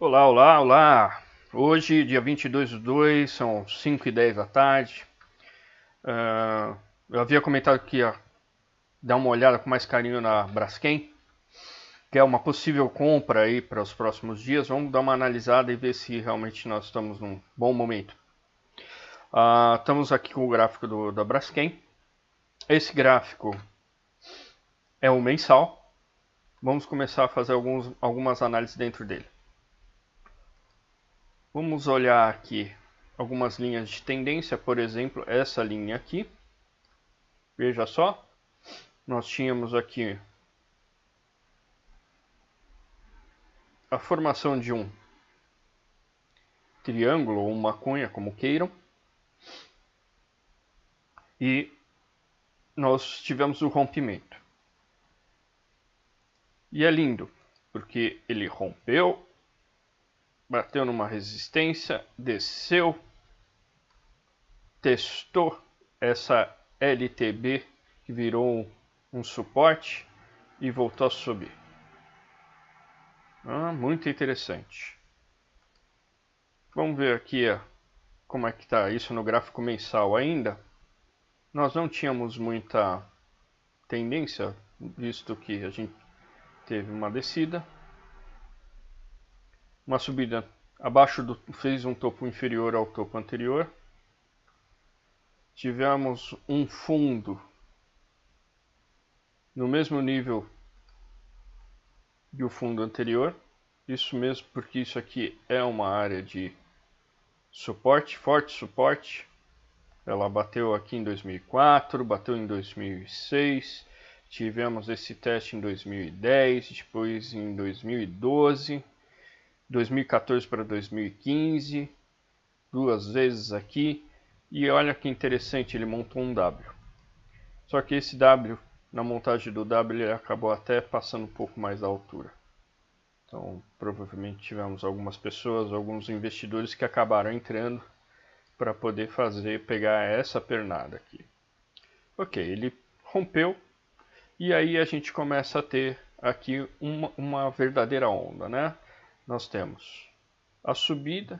Olá, olá, olá! Hoje, dia 22/2, são 5h10 da tarde. Eu havia comentado que ia dar uma olhada com mais carinho na Braskem, que é uma possível compra aí para os próximos dias. Vamos dar uma analisada e ver se realmente nós estamos num bom momento. Estamos aqui com o gráfico da Braskem. Esse gráfico é o mensal. Vamos começar a fazer algumas análises dentro dele. Vamos olhar aqui algumas linhas de tendência, por exemplo, essa linha aqui. Veja só, nós tínhamos aqui a formação de um triângulo ou uma cunha, como queiram, e nós tivemos o rompimento. E é lindo, porque ele rompeu, bateu numa resistência, desceu, testou essa LTB que virou um suporte e voltou a subir. Muito interessante. Vamos ver aqui como é que está isso no gráfico mensal ainda. Nós não tínhamos muita tendência, visto que a gente teve uma descida. Uma subida abaixo fez um topo inferior ao topo anterior. Tivemos um fundo no mesmo nível do fundo anterior. Isso mesmo, porque isso aqui é uma área de suporte, forte suporte. Ela bateu aqui em 2004, bateu em 2006, tivemos esse teste em 2010, depois em 2012, 2014 para 2015, duas vezes aqui. E olha que interessante, ele montou um W. Só que esse W, na montagem do W, ele acabou até passando um pouco mais da altura. Então, provavelmente tivemos algumas pessoas, alguns investidores que acabaram entrando para poder pegar essa pernada aqui. Ok, ele rompeu e aí a gente começa a ter aqui uma verdadeira onda, né? Nós temos a subida,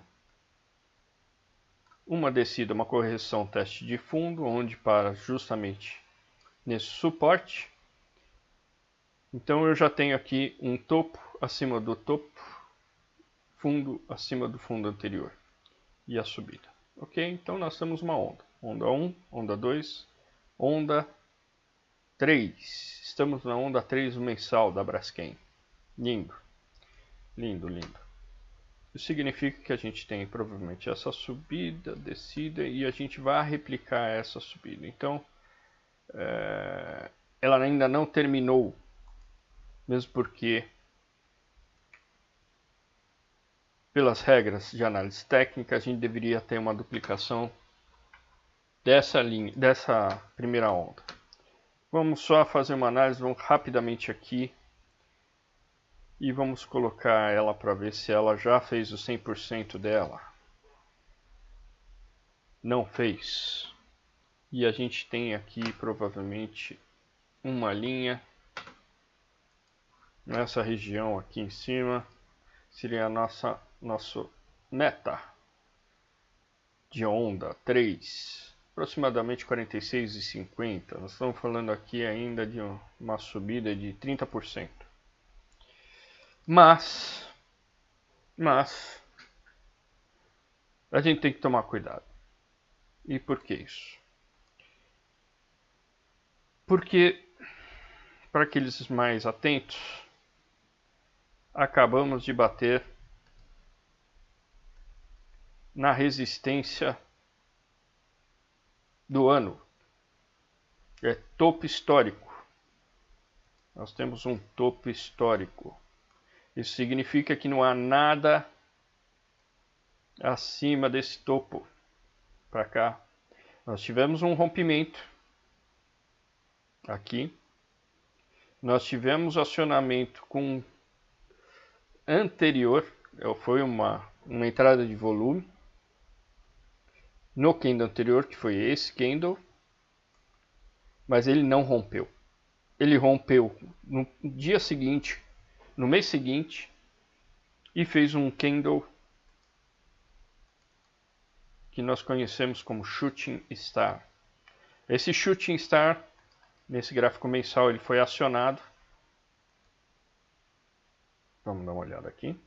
uma descida, uma correção, teste de fundo, onde para justamente nesse suporte. Então eu já tenho aqui um topo acima do topo, fundo acima do fundo anterior e a subida. Ok, então nós temos uma onda. Onda 1, onda 2, onda 3. Estamos na onda 3 mensal da Braskem. Lindo, lindo, lindo. Isso significa que a gente tem provavelmente essa subida, descida, e a gente vai replicar essa subida. Então, ela ainda não terminou, mesmo porque, pelas regras de análise técnica, a gente deveria ter uma duplicação dessa linha, dessa primeira onda. Vamos só fazer uma análise, vamos rapidamente aqui e vamos colocar ela para ver se ela já fez o 100% dela. Não fez. E a gente tem aqui provavelmente uma linha nessa região aqui em cima. Seria a nosso meta de onda 3, aproximadamente 46,50. Nós estamos falando aqui ainda de uma subida de 30%. Mas a gente tem que tomar cuidado. E por que isso? Porque, para aqueles mais atentos, acabamos de bater na resistência do ano. É topo histórico. Nós temos um topo histórico. Isso significa que não há nada acima desse topo. Para cá, nós tivemos um rompimento aqui. Nós tivemos acionamento com anterior, foi uma entrada de volume no candle anterior, que foi esse candle, mas ele não rompeu. Ele rompeu no dia seguinte, no mês seguinte, e fez um candle que nós conhecemos como Shooting Star. Esse Shooting Star, nesse gráfico mensal, ele foi acionado. Vamos dar uma olhada aqui.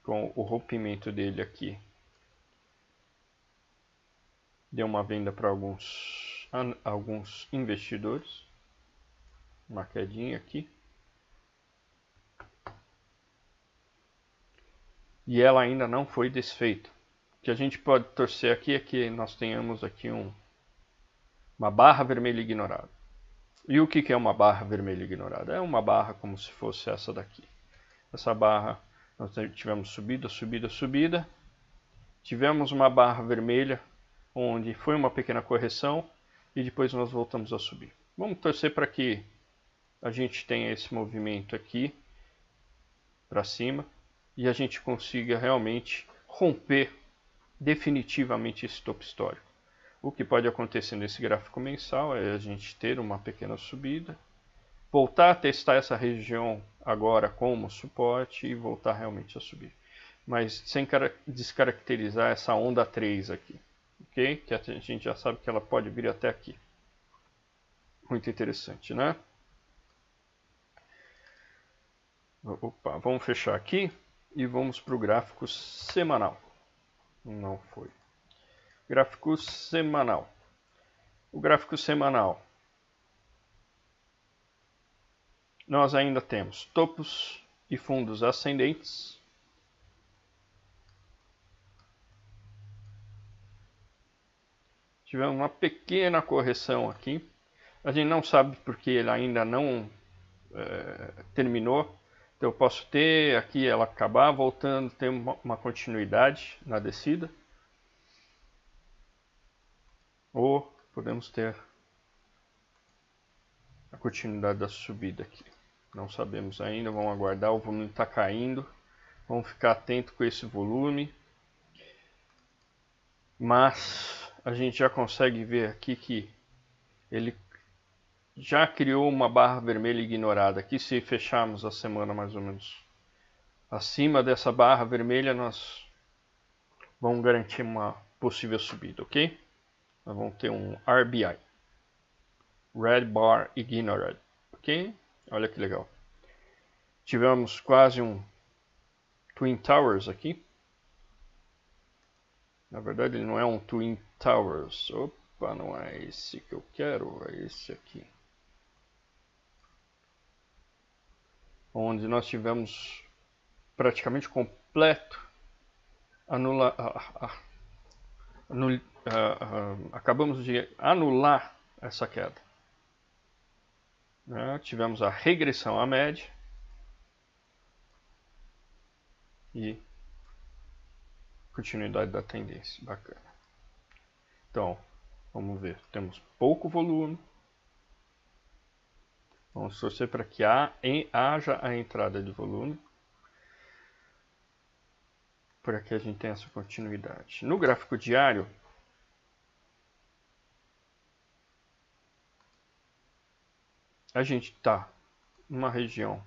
Com o rompimento dele aqui, deu uma venda para alguns investidores. Uma quedinha aqui. E ela ainda não foi desfeita. O que a gente pode torcer aqui é que nós tenhamos aqui uma barra vermelha ignorada. E o que é uma barra vermelha ignorada? É uma barra como se fosse essa daqui. Essa barra, nós tivemos subida, subida, subida. Tivemos uma barra vermelha, onde foi uma pequena correção, e depois nós voltamos a subir. Vamos torcer para que a gente tenha esse movimento aqui para cima e a gente consiga realmente romper definitivamente esse topo histórico. O que pode acontecer nesse gráfico mensal é a gente ter uma pequena subida, voltar a testar essa região agora como suporte e voltar realmente a subir. Mas sem descaracterizar essa onda 3 aqui, ok? Que a gente já sabe que ela pode vir até aqui. Muito interessante, né? Opa, vamos fechar aqui e vamos para o gráfico semanal. Não foi. Gráfico semanal. O gráfico semanal. Nós ainda temos topos e fundos ascendentes. Tivemos uma pequena correção aqui. A gente não sabe porque ele ainda não terminou. Então eu posso ter aqui ela acabar voltando, ter uma continuidade na descida. Ou podemos ter a continuidade da subida aqui. Não sabemos ainda, vamos aguardar, o volume está caindo. Vamos ficar atento com esse volume. Mas a gente já consegue ver aqui que ele já criou uma barra vermelha ignorada. Aqui, se fecharmos a semana mais ou menos acima dessa barra vermelha, nós vamos garantir uma possível subida, ok? Nós vamos ter um RBI, Red Bar Ignored, ok? Olha que legal. Tivemos quase um Twin Towers aqui. Na verdade, ele não é um Twin Towers. Opa, não é esse que eu quero, é esse aqui. Onde nós tivemos praticamente completo acabamos de anular essa queda. Né? Tivemos a regressão à média e continuidade da tendência. Bacana. Então, vamos ver. Temos pouco volume. Vamos torcer para que haja a entrada de volume, para que a gente tenha essa continuidade. No gráfico diário, a gente está numa região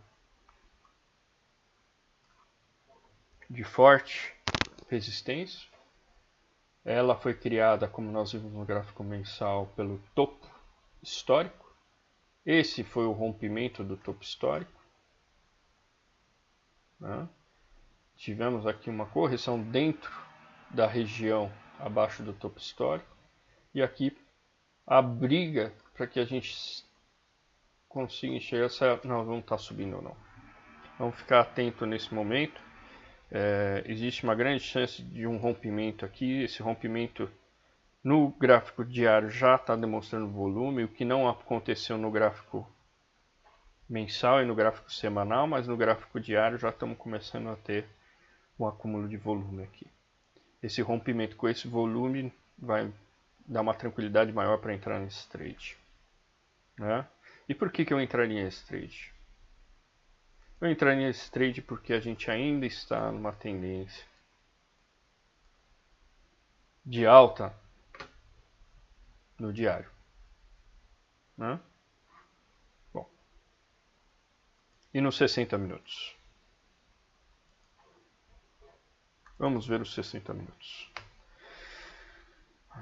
de forte resistência. Ela foi criada, como nós vimos no gráfico mensal, pelo topo histórico. Esse foi o rompimento do topo histórico. Né? Tivemos aqui uma correção dentro da região abaixo do topo histórico. E aqui a briga para que a gente consiga enxergar se nós vamos estar subindo ou não. Vamos ficar atento nesse momento. Existe uma grande chance de um rompimento aqui. Esse rompimento no gráfico diário já está demonstrando volume, o que não aconteceu no gráfico mensal e no gráfico semanal, mas no gráfico diário já estamos começando a ter um acúmulo de volume aqui. Esse rompimento com esse volume vai dar uma tranquilidade maior para entrar nesse trade. Né? E por que eu entraria nesse trade? Eu entraria nesse trade porque a gente ainda está numa tendência de alta no diário. Né? Bom. E nos 60 minutos? Vamos ver os 60 minutos.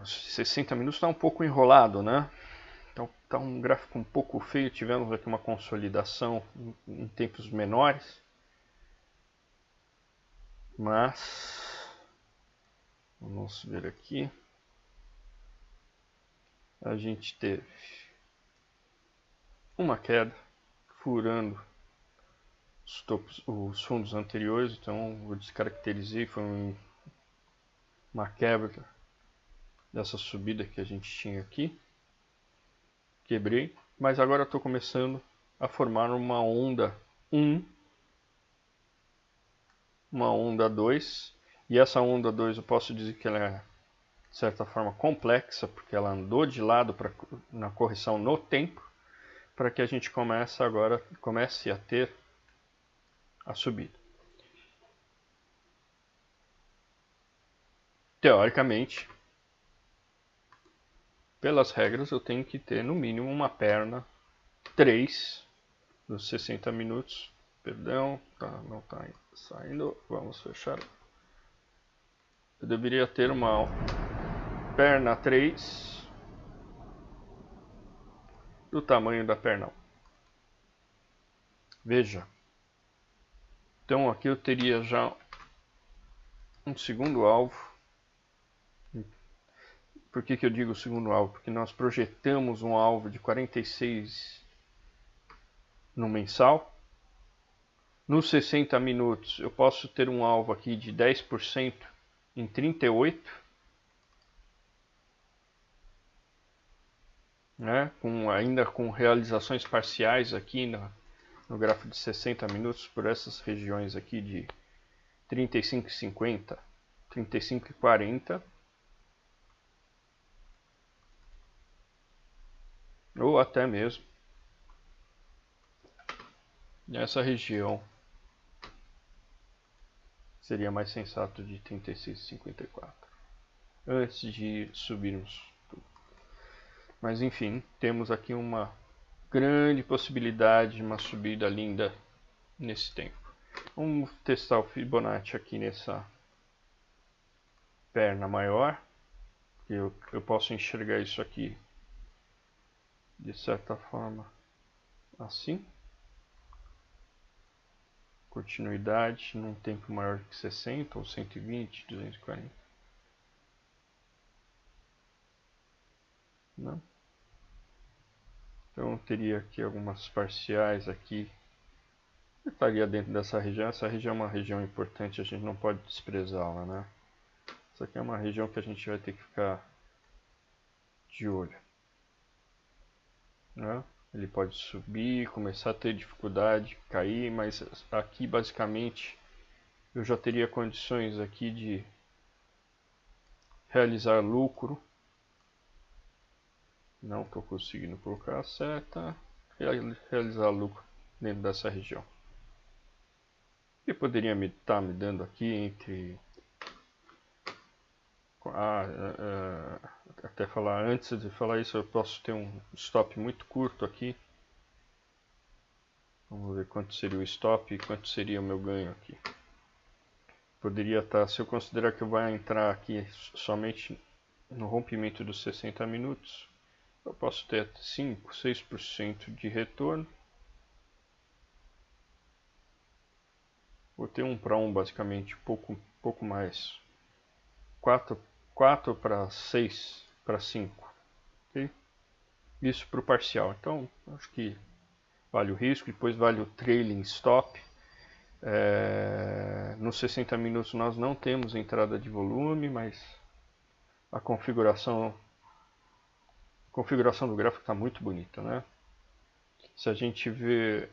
Os 60 minutos está um pouco enrolado, né? Então está um gráfico um pouco feio. Tivemos aqui uma consolidação em tempos menores. Mas vamos ver aqui. A gente teve uma queda furando os topos, os fundos anteriores, então eu descaracterizei, foi uma quebra dessa subida que a gente tinha aqui. Quebrei, mas agora estou começando a formar uma onda 1, uma onda 2, e essa onda 2 eu posso dizer que ela é de certa forma complexa, porque ela andou de lado na correção no tempo, para que a gente comece a ter a subida. Teoricamente, pelas regras, eu tenho que ter no mínimo uma perna 3 nos 60 minutos. Perdão, não está saindo. Vamos fechar. Eu deveria ter uma perna 3 do tamanho da perna 1. Veja. Então aqui eu teria já um segundo alvo. Por que eu digo segundo alvo? Porque nós projetamos um alvo de 46 no mensal. Nos 60 minutos eu posso ter um alvo aqui de 10% em 38. Né? Ainda com realizações parciais aqui no gráfico de 60 minutos por essas regiões aqui de 35,50, 35,40. Ou até mesmo nessa região seria mais sensato de 36,54 antes de subirmos tudo. Mas enfim, temos aqui uma grande possibilidade de uma subida linda nesse tempo. Vamos testar o Fibonacci aqui nessa perna maior. Eu posso enxergar isso aqui de certa forma assim. Continuidade num tempo maior que 60 ou 120, 240. Não? Então eu teria aqui algumas parciais aqui. Eu estaria dentro dessa região. Essa região é uma região importante, a gente não pode desprezá-la, né? Essa aqui é uma região que a gente vai ter que ficar de olho. Né? Ele pode subir, começar a ter dificuldade, cair, mas aqui basicamente eu já teria condições aqui de realizar lucro. Não estou conseguindo colocar a seta. Realizar lucro dentro dessa região. E poderia estar me dando aqui entre... até falar, antes de falar isso, eu posso ter um stop muito curto aqui. Vamos ver quanto seria o stop e quanto seria o meu ganho aqui. Poderia estar, se eu considerar que eu vou entrar aqui somente no rompimento dos 60 minutos, eu posso ter 5, 6% de retorno. Vou ter 1 para 1 basicamente, pouco mais. 4 para 6 para 5. Okay? Isso para o parcial. Então, acho que vale o risco. Depois vale o trailing stop. Nos 60 minutos nós não temos entrada de volume, mas a configuração do gráfico está muito bonita, né? Se a gente vê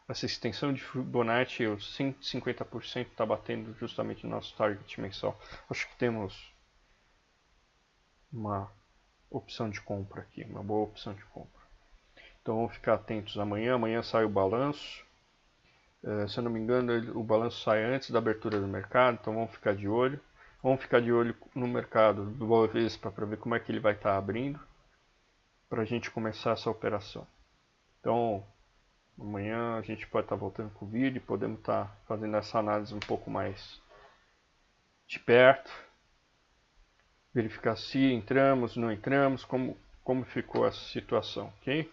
essa extensão de Fibonacci, os 150% está batendo justamente no nosso target mensal. Acho que temos uma opção de compra aqui, uma boa opção de compra. Então vamos ficar atentos amanhã. Amanhã sai o balanço. Se eu não me engano, o balanço sai antes da abertura do mercado, então vamos ficar de olho. Vamos ficar de olho no mercado do Bovespa para ver como é que ele vai estar abrindo, para a gente começar essa operação. Então, amanhã a gente pode estar voltando com o vídeo e podemos estar fazendo essa análise um pouco mais de perto, verificar se entramos, não entramos, como ficou a situação, ok?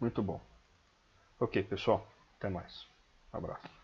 Muito bom. Ok, pessoal, até mais. Um abraço.